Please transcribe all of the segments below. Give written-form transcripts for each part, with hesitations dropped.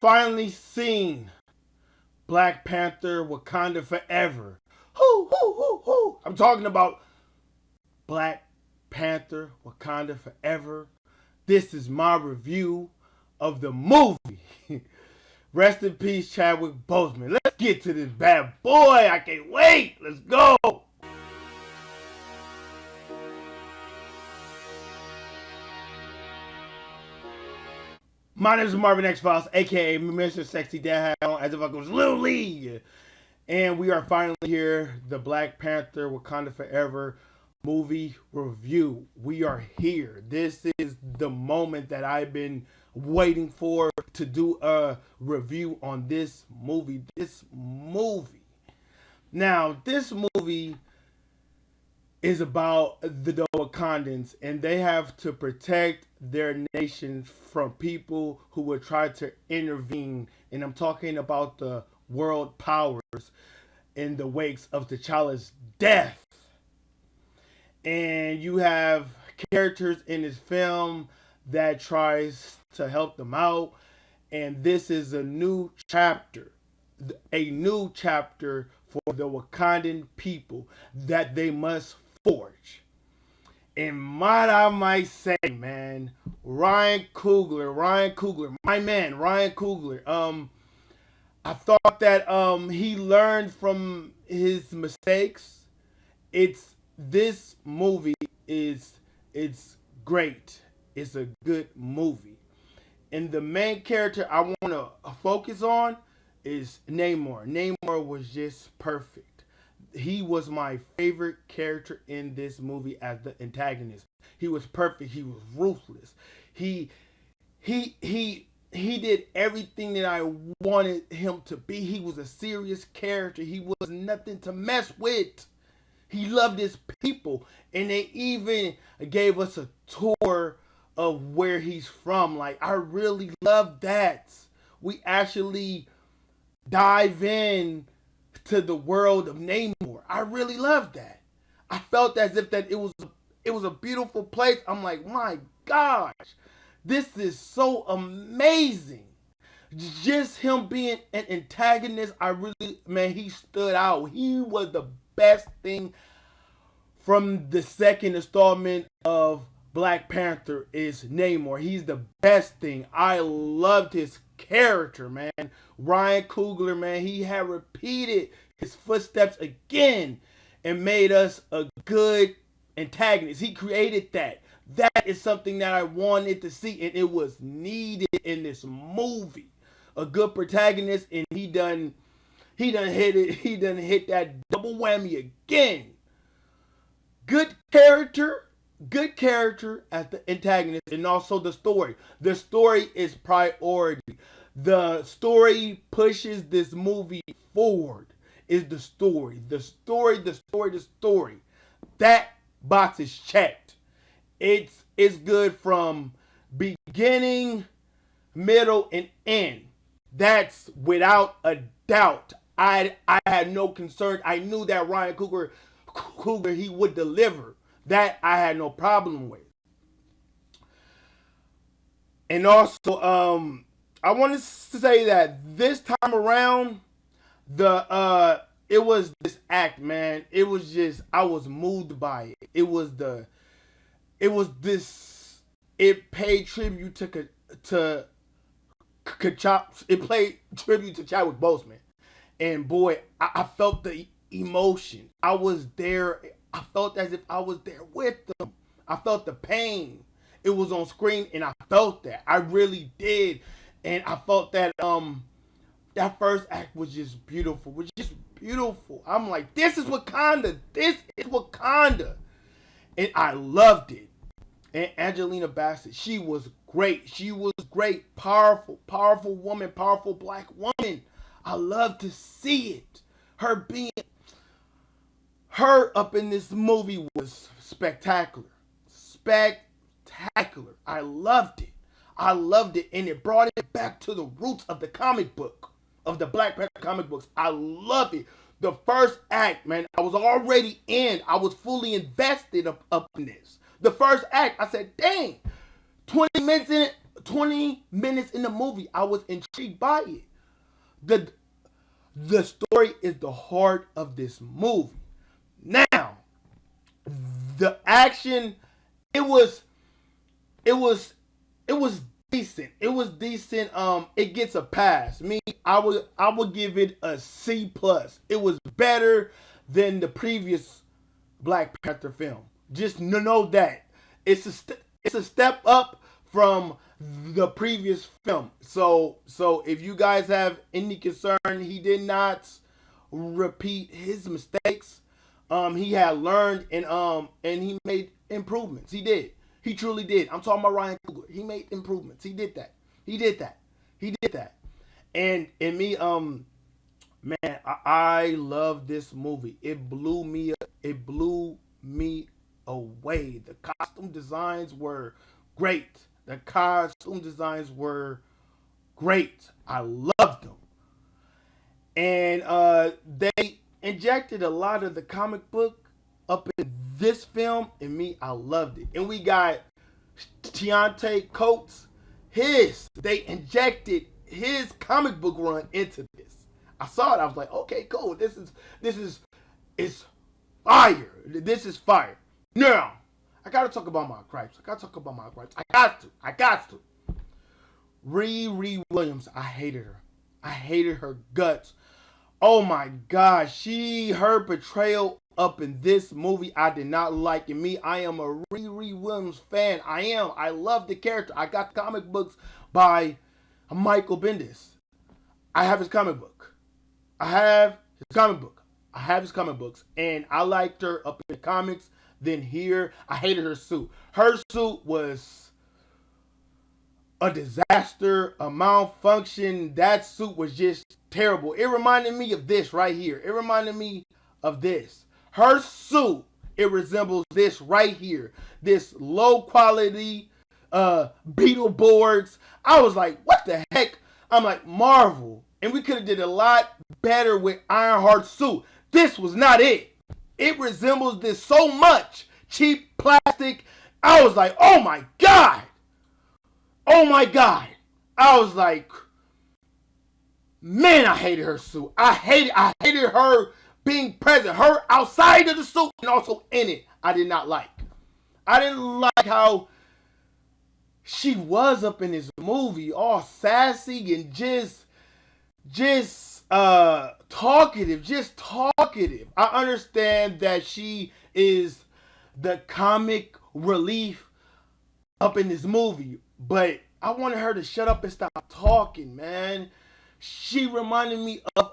Finally seen Black Panther Wakanda Forever. Hoo, hoo, hoo, hoo. I'm talking about Black Panther Wakanda Forever. This is my review of the movie. Rest in peace, Chadwick Boseman. Let's get to this bad boy. I can't wait. Let's go. My name is Marvin Xfiles, aka Mr. Sexy Dad, as if I was Little League. And we are finally here, the Black Panther Wakanda Forever movie review. We are here. This is the moment that I've been waiting for to do a review on this movie. Now, this movie is about the Wakandans, and they have to protect their nation from people who would try to intervene. And I'm talking about the world powers in the wakes of T'Challa's death. And you have characters in this film that tries to help them out. And this is a new chapter for the Wakandan people that they must forge. And might I might say, man, Ryan Coogler, my man, Ryan Coogler. I thought that he learned from his mistakes. This movie it's great. It's a good movie. And the main character I want to focus on is Namor. Namor was just perfect. He was my favorite character in this movie as the antagonist. He was perfect. He was ruthless. He he did everything that I wanted him to be. He was a serious character. He was nothing to mess with. He loved his people, and they even gave us a tour of where he's from. Like, I really love that. We actually dive in to the world of Namor. I really love that. I felt as if that it was a beautiful place. I'm like, my gosh, this is so amazing. Just him being an antagonist, I really, man, he stood out. He was the best thing from the second installment of Black Panther is Namor. He's the best thing. I loved his character, man. Ryan Coogler, man, he had repeated his footsteps again and made us a good antagonist. He created that. That is something that I wanted to see, and it was needed in this movie. A good protagonist, and he done hit it. He done hit that double whammy again. Good character as the antagonist, and also the story. The story is priority. The story pushes this movie forward. Is the story. The story. That box is checked. It's good from beginning, middle, and end. That's without a doubt. I had no concern. I knew that Ryan Coogler he would deliver. That I had no problem with. And also, I want to say that this time around, it was this act, man. It was just I was moved by it. It paid tribute to it played tribute to Chadwick Boseman, and boy, I felt the emotion. I was there. I felt as if I was there with them. I felt the pain. It was on screen, and I felt that. I really did, and I felt that that first act was just beautiful. Was just beautiful. I'm like, this is Wakanda. This is Wakanda, and I loved it. And Angelina Bassett, she was great. She was great. Powerful woman, powerful black woman. I love to see it. Her up in this movie was spectacular. Spectacular. I loved it. And it brought it back to the roots of the comic book, of the Black Panther comic books. I love it. The first act, man, I was already in. I was fully invested up in this. The first act, I said, dang, 20 minutes in it, 20 minutes in the movie, I was intrigued by it. The the story is the heart of this movie. Now, the action, it was it was it was decent. It was decent. It gets a pass. Me, I would give it a C plus. It was better than the previous Black Panther film. Just know that it's a step up from the previous film. So if you guys have any concern, he did not repeat his mistakes. He had learned and he made improvements. He did. He truly did. I'm talking about Ryan Coogler. He made improvements. He did that. He did that. He did that. And me, man, I love this movie. It blew me away. The costume designs were great. The costume designs were great. I loved them. And they injected a lot of the comic book up in this film, and me, I loved it. And we got Tiante Coates. They injected his comic book run into this. I saw it. I was like, okay, cool. This is it's fire. This is fire. Now, I gotta talk about my gripes. I got to. Riri Williams. I hated her. I hated her guts. Oh my gosh, her portrayal up in this movie, I did not like. And me, I am a Riri Williams fan. I am. I love the character. I got comic books by Michael Bendis. I have his comic book. I have his comic books, and I liked her up in the comics. Then here, I hated her suit. Her suit was a disaster, a malfunction. That suit was just terrible. It reminded me of this right here. It reminded me of this. Her suit, it resembles this right here. This low quality Beetleborgs. I was like, what the heck? I'm like, Marvel. And we could have did a lot better with Ironheart's suit. This was not it. It resembles this so much. Cheap plastic. I was like, oh my God. Oh my God. I was like, man, I hated her suit. I hated her being present. Her outside of the suit and also in it. I did not like. I didn't like how she was up in this movie, all sassy and just talkative. I understand that she is the comic relief up in this movie, but I wanted her to shut up and stop talking, man. She reminded me of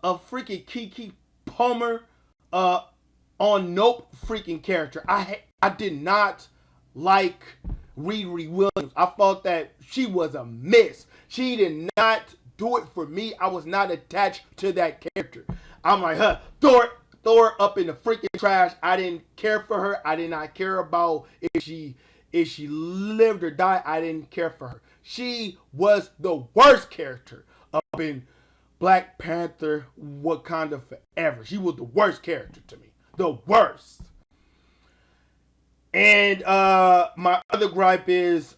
a freaking Kiki Palmer on Nope freaking character. I did not like Riri Williams. I thought that she was a miss. She did not do it for me. I was not attached to that character. I'm like, throw her up in the freaking trash. I didn't care for her. I did not care about if she lived or died. I didn't care for her. She was the worst character up in Black Panther Wakanda Forever. She was the worst character to me. The worst. And my other gripe is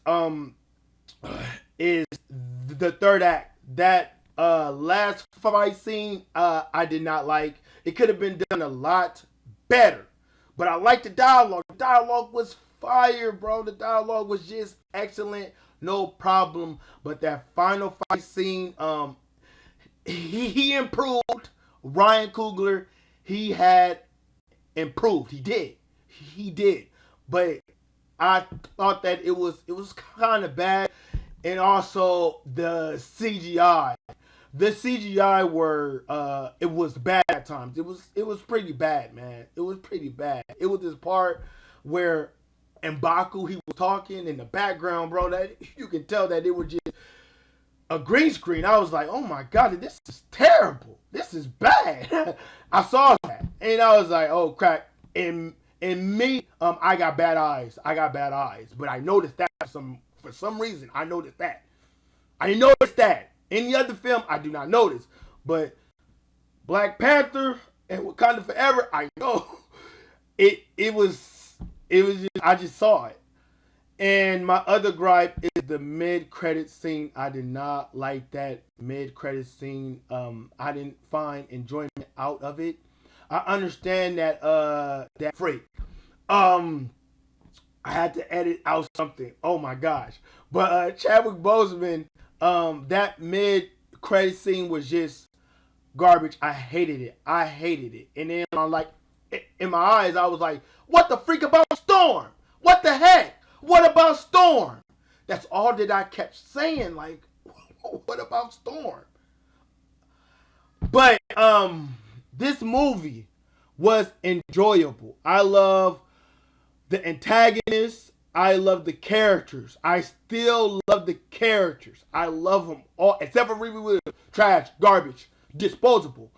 the third act. That last fight scene, I did not like. It could have been done a lot better. But I liked the dialogue. The dialogue was fire, bro. The dialogue was just excellent. No problem. But that final fight scene, he improved. Ryan Coogler, he had improved. He did. But I thought that it was kind of bad. And also the CGI. The CGI it was bad at times. It was pretty bad, man. It was pretty bad. It was this part where M'Baku, he was talking in the background, bro. That you can tell that it was just a green screen. I was like, oh my God, this is terrible. This is bad. I saw that. And I was like, oh crap. And me, I got bad eyes. But I noticed that for some reason, I noticed that. Any other film, I do not notice. But Black Panther and Wakanda Forever, I know. It was just, I just saw it. And my other gripe is the mid-credit scene. I did not like that mid-credit scene. I didn't find enjoyment out of it. I understand that that freak. Um, I had to edit out something. Oh my gosh! But Chadwick Boseman, that mid-credit scene was just garbage. I hated it. I hated it. And then I'm like, in my eyes, I was like, what the freak about Storm? What the heck? What about Storm? That's all that I kept saying. Like, what about Storm? But this movie was enjoyable. I love the antagonists. I love the characters. I still love the characters. I love them all, except for Riri Williams. Trash, garbage, disposable.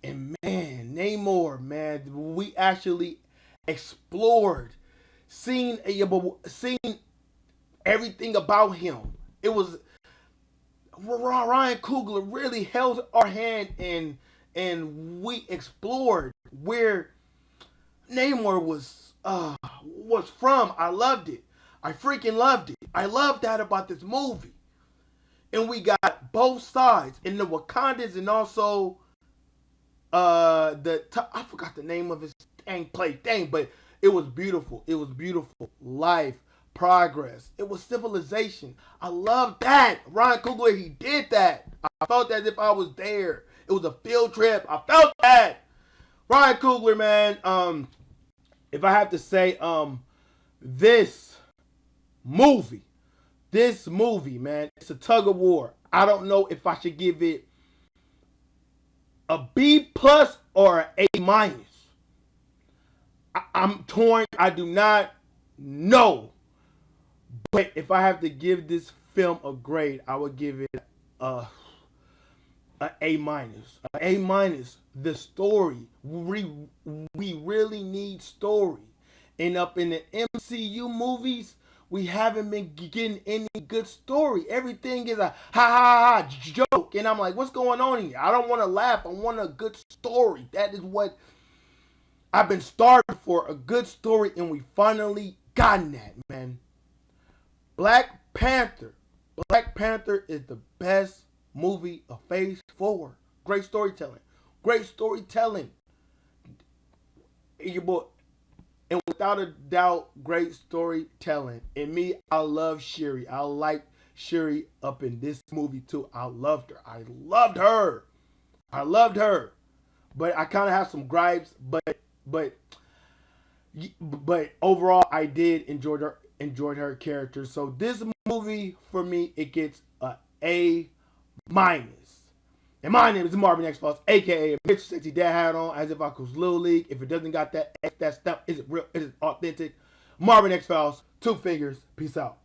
And man, Namor, man, we actually explored, seen everything about him. It was Ryan Coogler really held our hand and we explored where Namor was from. I loved it. I freaking loved it. I love that about this movie. And we got both sides in the Wakandans and also I forgot the name of his thing, but it was beautiful. It was beautiful. Life, progress. It was civilization. I love that. Ryan Coogler, he did that. I felt as if I was there. It was a field trip. I felt that. Ryan Coogler, man. If I have to say, this movie, man, it's a tug of war. I don't know if I should give it a B plus or an A minus. I'm torn. I do not know. But if I have to give this film a grade, I would give it a A minus. A minus. The story. We really need story. And up in the MCU movies, we haven't been getting any good story. Everything is a ha ha ha joke. And I'm like, what's going on here? I don't want to laugh. I want a good story. That is what I've been starving for, a good story, and we finally gotten that, man. Black Panther. Black Panther is the best movie of Phase 4. Great storytelling. Great storytelling. Your boy, and without a doubt, great storytelling. And me, I love Shuri. I like Shuri up in this movie too. I loved her. I loved her. I loved her. But I kind of have some gripes. But overall, I did enjoyed her character. So this movie for me, it gets a A minus. And my name is Marvin Xfiles, aka Mr. Sexy Dad hat on, as if I was Little League. If it doesn't got that X, that stuff, is it real? Is it authentic? Marvin Xfiles, 2 fingers. Peace out.